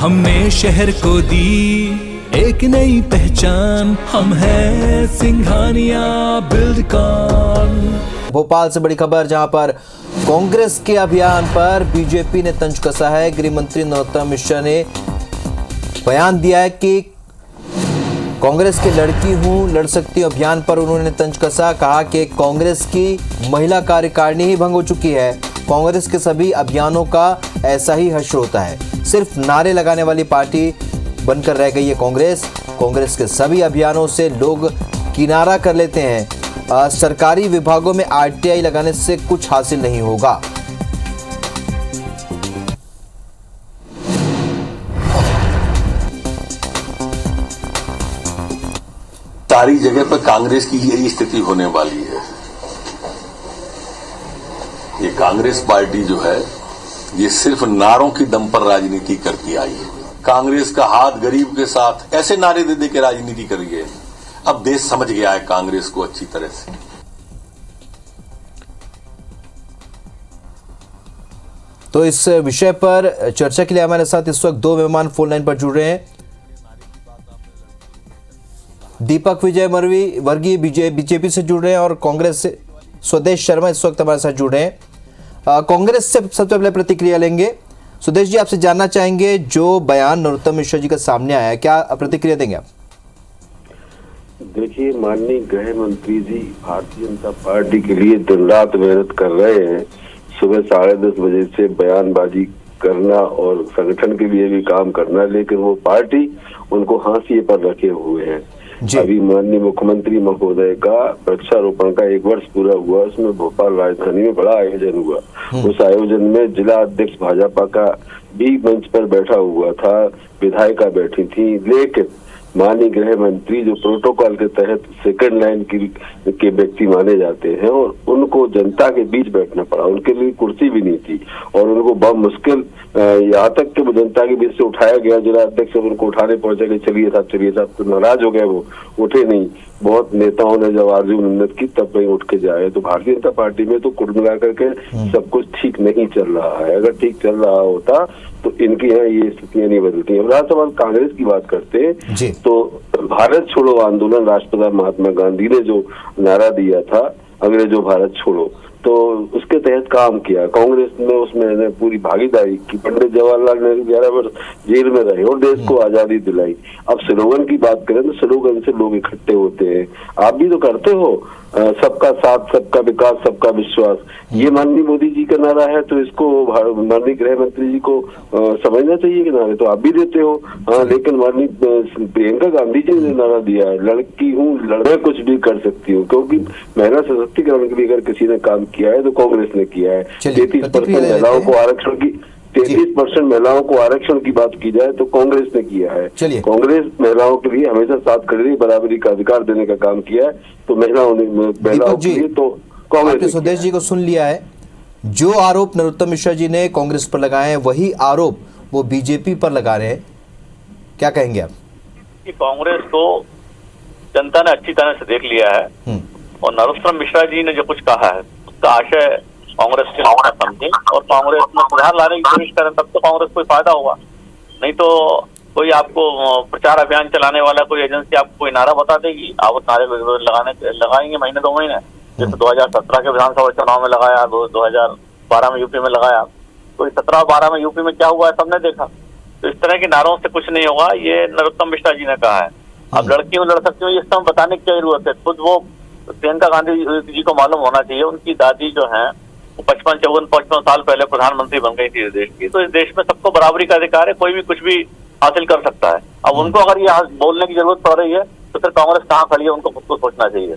हमने शहर को दी एक नई पहचान, हम हैं सिंघानिया बिल्डकॉन। भोपाल से बड़ी खबर, जहां पर कांग्रेस के अभियान पर बीजेपी ने तंज कसा है। गृह मंत्री नरोत्तम मिश्रा ने बयान दिया है कि कांग्रेस की लड़की हूं लड़ सकती हूं अभियान पर उन्होंने तंज कसा। कहा कि कांग्रेस की महिला कार्यकारिणी ही भंग हो चुकी है। कांग्रेस के सभी अभियानों का ऐसा ही हश्र होता है। सिर्फ नारे लगाने वाली पार्टी बनकर रह गई है कांग्रेस। कांग्रेस के सभी अभियानों से लोग किनारा कर लेते हैं। सरकारी विभागों में आरटीआई लगाने से कुछ हासिल नहीं होगा। सारी जगह पर कांग्रेस की यही स्थिति होने वाली है। ये कांग्रेस पार्टी जो है ये सिर्फ नारों की दम पर राजनीति करती आई है। कांग्रेस का हाथ गरीब के साथ ऐसे नारे दे दे के राजनीति कर रही है। अब देश समझ गया है कांग्रेस को अच्छी तरह से। तो इस विषय पर चर्चा के लिए हमारे साथ इस वक्त दो मेहमान फोन लाइन पर जुड़ रहे हैं। दीपक विजय वर्गीय बीजेपी से जुड़ रहे हैं और कांग्रेस से स्वदेश शर्मा इस वक्त हमारे साथ जुड़ रहे हैं। कांग्रेस से सबसे पहले प्रतिक्रिया लेंगे। सुदेश जी, आपसे जानना चाहेंगे जो बयान नरोत्तम मिश्रा जी का सामने आया है, क्या प्रतिक्रिया देंगे आप? देखिए, माननीय गृह मंत्री जी भारतीय जनता पार्टी के लिए दिन रात मेहनत कर रहे हैं। सुबह 10:30 बजे से बयानबाजी करना और संगठन के लिए भी काम करना, लेकिन वो पार्टी उनको हाशिए पर रखे हुए है। अभी माननीय मुख्यमंत्री महोदय का वृक्षारोपण का 1 वर्ष पूरा हुआ, उसमें भोपाल राजधानी में बड़ा आयोजन हुआ। उस आयोजन में जिला अध्यक्ष भाजपा का भी मंच पर बैठा हुआ था, विधायिका बैठी थी, लेकिन माननीय गृह मंत्री जो प्रोटोकॉल के तहत सेकंड लाइन के व्यक्ति माने जाते हैं और उनको जनता के बीच बैठना पड़ा। उनके लिए कुर्सी भी नहीं थी और उनको बहुत मुश्किल, यहाँ तक कि वो जनता के बीच से उठाया गया। जिला अध्यक्ष उनको उठाने पहुंचे कि चलिए साहब, तो नाराज हो गए, वो उठे नहीं। बहुत नेताओं ने जब आरजू मिन्नत की तब वही उठ के जाए। तो भारतीय जनता पार्टी में तो कुल मिला करके सब कुछ ठीक नहीं चल रहा है। अगर ठीक चल रहा होता तो इनकी यहाँ ये स्थितियां नहीं बदलती। अब राष्ट्रवाद कांग्रेस की बात करते हैं तो भारत छोड़ो आंदोलन, राष्ट्रपिता महात्मा गांधी ने जो नारा दिया था, अंग्रेजों भारत छोड़ो, तो उसके तहत काम किया कांग्रेस ने। उसमें पूरी भागीदारी की। पंडित जवाहरलाल नेहरू 11 वर्ष जेल में रहे और देश को आजादी दिलाई। अब स्लोगन की बात करें तो स्लोगन से लोग इकट्ठे होते हैं। आप भी तो करते हो, सबका साथ, सबका विकास, सबका विश्वास। ये माननीय मोदी जी का नारा है, तो इसको माननीय गृह मंत्री जी को समझना चाहिए कि नारे तो आप भी देते हो। हाँ, लेकिन माननीय प्रियंका गांधी जी ने नारा दिया है, लड़की हूँ, लड़के कुछ भी कर सकती हूँ। क्योंकि महिला सशक्तिकरण के लिए अगर किसी ने काम किया है तो कांग्रेस ने किया है। 33% महिलाओं को आरक्षण की 33% महिलाओं को आरक्षण की बात की जाए तो कांग्रेस ने किया है। कांग्रेस महिलाओं के लिए हमेशा साथ खड़ी रही, बराबरी का अधिकार देने का काम किया है। तो महिलाओं के लिए तो कांग्रेस। सुदेश जी को सुन लिया है। जो आरोप नरोत्तम मिश्रा जी ने कांग्रेस पर लगाए हैं वही आरोप वो बीजेपी पर लगा रहे हैं, क्या कहेंगे आप? कि कांग्रेस को जनता ने अच्छी तरह से देख लिया है और नरोत्तम मिश्रा जी ने जो कुछ कहा है उसका आशय कांग्रेस के समझे और कांग्रेस में सुधार लाने की कोशिश करें, तब तो कांग्रेस को फायदा होगा। नहीं तो कोई आपको प्रचार अभियान चलाने वाला कोई एजेंसी आपको कोई नारा बता देगी, आप उस नारे को लगाएंगे महीने 2 महीने। जैसे 2017 के विधानसभा चुनाव में लगाया, 2012 में यूपी में लगाया। तो 17 और 12 में यूपी में क्या हुआ है सबने देखा। तो इस तरह के नारों से कुछ नहीं होगा, ये नरोत्तम मिश्रा जी ने कहा है। अब लड़की हूँ लड़ सकती हूँ, ये सब बताने की क्या जरूरत है। खुद वो प्रियंका गांधी जी को मालूम होना चाहिए, उनकी दादी जो है 55 साल पहले प्रधानमंत्री बन गई थी देश की। तो इस देश में सबको बराबरी का अधिकार है, कोई भी कुछ भी हासिल कर सकता है। अब उनको अगर ये बोलने की जरूरत पड़ रही है तो फिर कांग्रेस कहाँ खड़ी है, उनको खुद को सोचना चाहिए।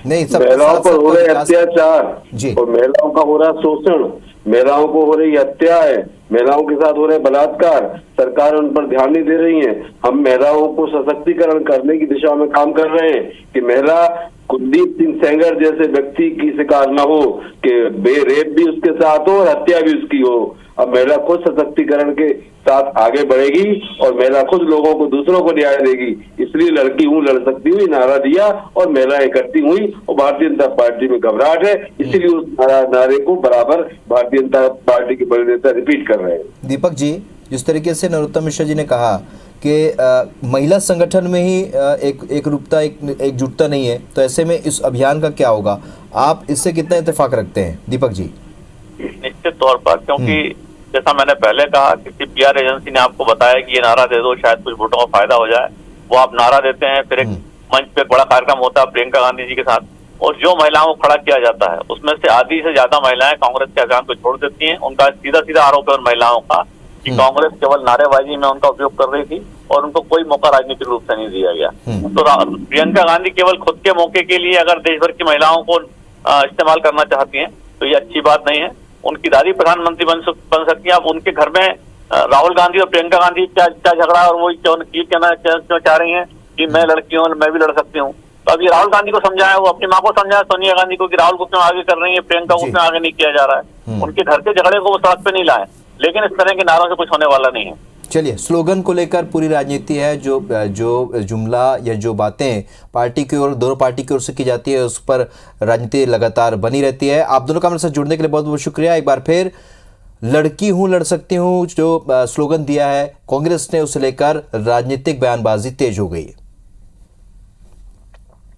नहीं, महिलाओं पर हो रहे अत्याचार और महिलाओं का हो रहा शोषण, महिलाओं को हो रही हत्या है, महिलाओं के साथ हो रहे बलात्कार, सरकार उन पर ध्यान नहीं दे रही है। हम महिलाओं को सशक्तिकरण करने की दिशा में काम कर रहे हैं कि महिला कुलदीप सिंह सेंगर जैसे व्यक्ति की शिकार न हो, कि रेप भी उसके साथ हो और हत्या भी उसकी हो। अब महिला खुद सशक्तिकरण के साथ आगे बढ़ेगी और महिला खुद लोगों को, दूसरों को न्याय देगी। इसलिए लड़की हूँ लड़ सकती हूँ नारा दिया और महिला इकट्ठी हुई और भारतीय जनता पार्टी में घबराहट है, इसीलिए उस नारे को बराबर भारतीय जनता पार्टी के बड़े नेता रिपीट कर रहे हैं। दीपक जी, जिस तरीके से नरोत्तम मिश्रा जी ने कहा कि महिला संगठन में ही एकरूपता एकजुटता नहीं है, तो ऐसे में इस अभियान का क्या होगा? आप इससे कितना इत्तेफाक रखते हैं दीपक जी? निश्चित तौर पर, क्योंकि जैसा मैंने पहले कहा, किसी पीआर एजेंसी ने आपको बताया कि ये नारा दे दो शायद कुछ वोटों का फायदा हो जाए, वो आप नारा देते हैं, फिर एक मंच पे बड़ा कार्यक्रम होता है प्रियंका गांधी जी के साथ, और जो महिलाओं को खड़ा किया जाता है उसमें से आधी से ज्यादा महिलाएं कांग्रेस के अभियान को छोड़ देती हैं। उनका सीधा सीधा आरोप है उन महिलाओं का कि कांग्रेस केवल नारेबाजी में उनका उपयोग कर रही थी और उनको कोई मौका राजनीतिक रूप से नहीं दिया गया। तो प्रियंका गांधी केवल खुद के मौके के लिए अगर देश भर की महिलाओं को इस्तेमाल करना चाहती हैं तो ये अच्छी बात नहीं है। उनकी दादी प्रधानमंत्री बन सकती है। अब उनके घर में राहुल गांधी और प्रियंका गांधी क्या झगड़ा है और वो क्यों चाह रही हैं कि मैं लड़की हूँ, मैं भी लड़ सकती हूँ। तो अभी राहुल गांधी को समझाया, वो अपनी माँ को समझाया सोनिया गांधी को कि राहुल को क्यों आगे कर रही है, प्रियंका को क्यों आगे नहीं किया जा रहा है। उनके घर के झगड़े को वो सड़क पे नहीं लाए, लेकिन इस तरह के नारों से कुछ होने वाला नहीं है। चलिए, स्लोगन को लेकर पूरी राजनीति है, जो जुमला या जो बातें पार्टी की ओर, दोनों पार्टी की ओर से की जाती है, उस पर राजनीति लगातार बनी रहती है। आप दोनों का मेरे साथ जुड़ने के लिए बहुत बहुत शुक्रिया। एक बार फिर लड़की हूं लड़ सकती हूं जो स्लोगन दिया है कांग्रेस ने, उसे लेकर राजनीतिक बयानबाजी तेज हो गई।